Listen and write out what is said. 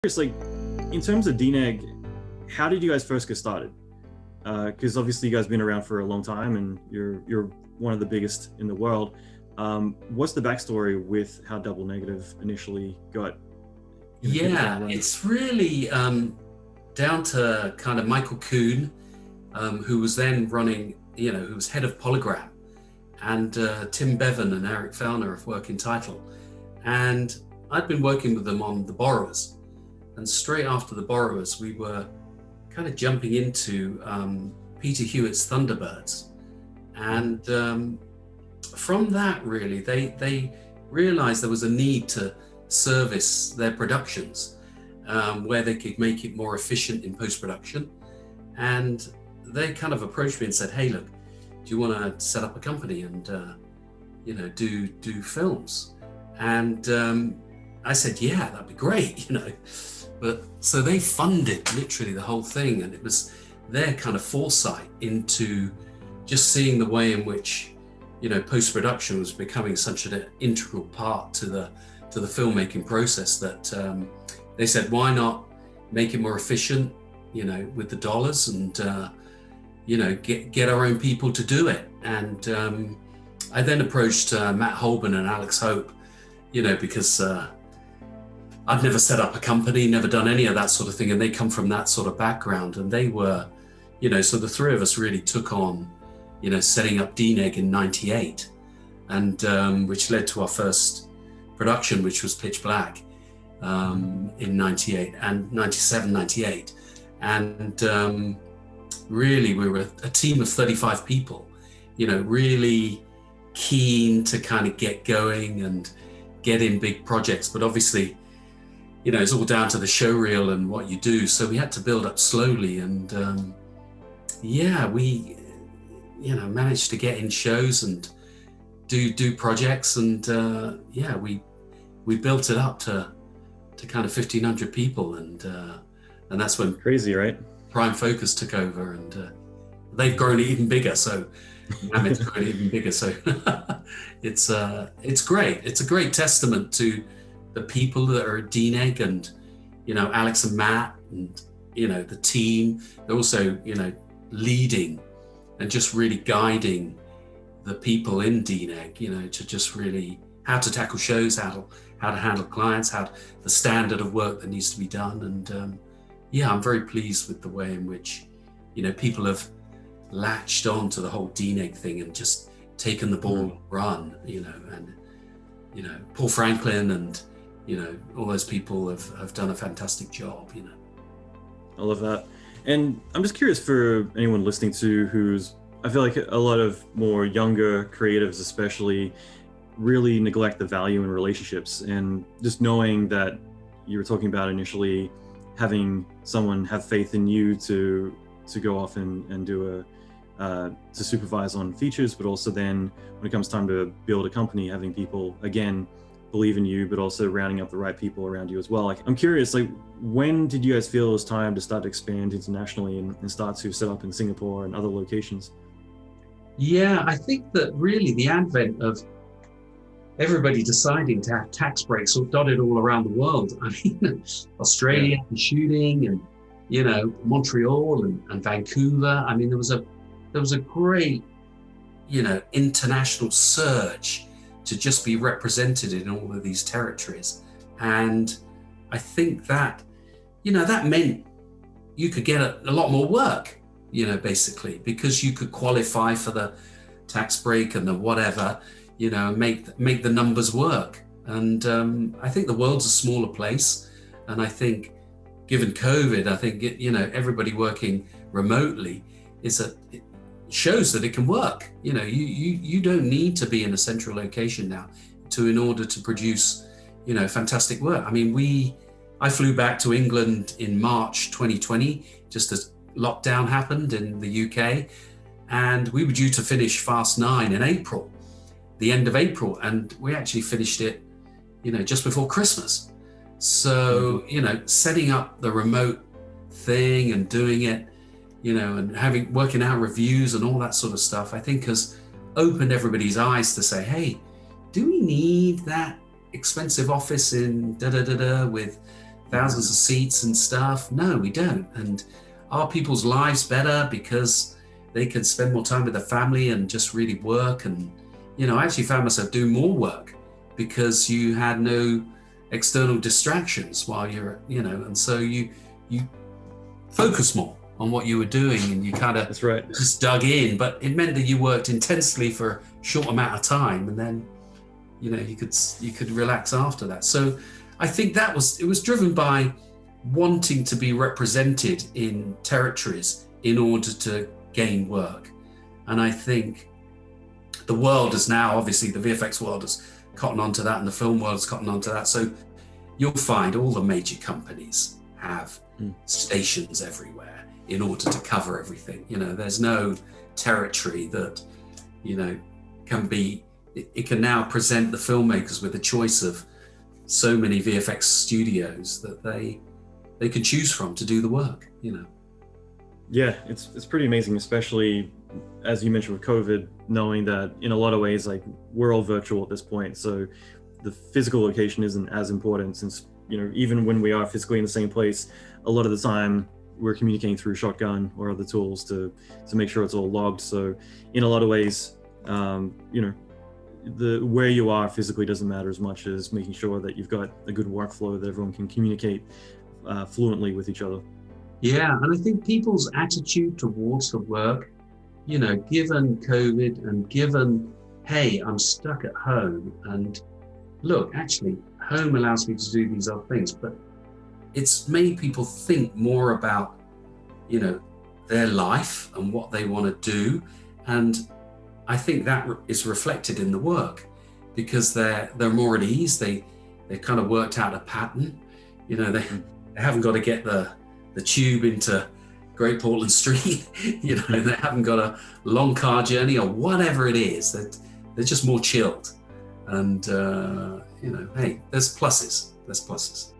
Like, in terms of DNEG, how did you guys first get started? Because obviously you guys have been around for a long time and you're one of the biggest in the world. What's the backstory with how Double Negative initially got? Yeah, it's really down to kind of Michael Kuhn, who was then running, who was head of Polygram, and Tim Bevan and Eric Fellner of Working Title. And I'd been working with them on The Borrowers. And straight after The Borrowers, we were kind of jumping into Peter Hewitt's Thunderbirds. And from that, really, they realized there was a need to service their productions where they could make it more efficient in post-production. And they kind of approached me and said, hey, look, do you want to set up a company and, do films? And I said, yeah, that'd be great, But so they funded literally the whole thing, and it was their kind of foresight into just seeing the way in which, post-production was becoming such an integral part to the filmmaking process that they said, why not make it more efficient, with the dollars and, get our own people to do it. And I then approached Matt Holben and Alex Hope, because I've never set up a company, never done any of that sort of thing. And they come from that sort of background, and they were, so the three of us really took on, setting up DNEG in '98, and which led to our first production, which was Pitch Black in '98 and '97, '98. And really we were a team of 35 people, really keen to kind of get going and get in big projects. But obviously, it's all down to the show reel and what you do. So we had to build up slowly, and we, managed to get in shows and do projects, and we built it up to kind of 1,500 people, and that's when crazy, right? Prime Focus took over, and they've grown even bigger. So Mamet's grown even bigger. So it's great. It's a great testament to the people that are at DNEG, and Alex and Matt, and the team. They're also leading and just really guiding the people in DNEG, to just really how to tackle shows, how to handle clients, the standard of work that needs to be done. And I'm very pleased with the way in which people have latched on to the whole DNEG thing and just taken the ball and run, and Paul Franklin and all those people have done a fantastic job, I love that. And I'm just curious for anyone listening to I feel like a lot of more younger creatives especially really neglect the value in relationships, and just knowing that you were talking about initially having someone have faith in you to go off and do to supervise on features, but also then when it comes time to build a company, having people again believe in you, but also rounding up the right people around you as well. Like, I'm curious, when did you guys feel it was time to start to expand internationally and start to set up in Singapore and other locations? Yeah, I think that really the advent of everybody deciding to have tax breaks dotted all around the world. I mean, Australia and shooting, and Montreal and Vancouver. I mean, there was a great, international surge to just be represented in all of these territories. And I think that, that meant you could get a lot more work, basically, because you could qualify for the tax break and the whatever, make the numbers work. And I think the world's a smaller place. And I think given COVID, I think, everybody working remotely it shows that it can work. You don't need to be in a central location now in order to produce, fantastic work. I mean, I flew back to England in March 2020, just as lockdown happened in the UK, and we were due to finish Fast 9 in April, the end of April, and we actually finished it, just before Christmas. So, setting up the remote thing and doing it, and working out reviews and all that sort of stuff, I think has opened everybody's eyes to say, hey, do we need that expensive office in with thousands of seats and stuff. No, we don't. And are people's lives better because they can spend more time with their family and just really work? And, you know, I actually found myself doing more work because you had no external distractions while you're, you know, and so you focus more on what you were doing, and you kind of That's right. just dug in. But it meant that you worked intensely for a short amount of time, and then, you know, you could relax after that. So I think it was driven by wanting to be represented in territories in order to gain work. And I think the world is now, obviously the VFX world has cottoned onto that, and the film world has cottoned onto that. So you'll find all the major companies have stations everywhere in order to cover everything. You know, there's no territory that, you know, it can now present the filmmakers with a choice of so many VFX studios that they can choose from to do the work, you know. Yeah, it's pretty amazing, especially as you mentioned with COVID, knowing that in a lot of ways, like, we're all virtual at this point. So the physical location isn't as important, since, you know, even when we are physically in the same place, a lot of the time we're communicating through Shotgun or other tools to make sure it's all logged. So in a lot of ways, you know, where you are physically doesn't matter as much as making sure that you've got a good workflow that everyone can communicate fluently with each other. Yeah, and I think people's attitude towards the work, you know, given COVID and given, hey, I'm stuck at home, and look, actually, home allows me to do these other things, but it's made people think more about, you know, their life and what they want to do. And I think that is reflected in the work, because they're more at ease. They've kind of worked out a pattern. You know, they haven't got to get the tube into Great Portland Street. You know, they haven't got a long car journey or whatever it is. They're just more chilled. And, you know, hey, there's pluses. There's pluses.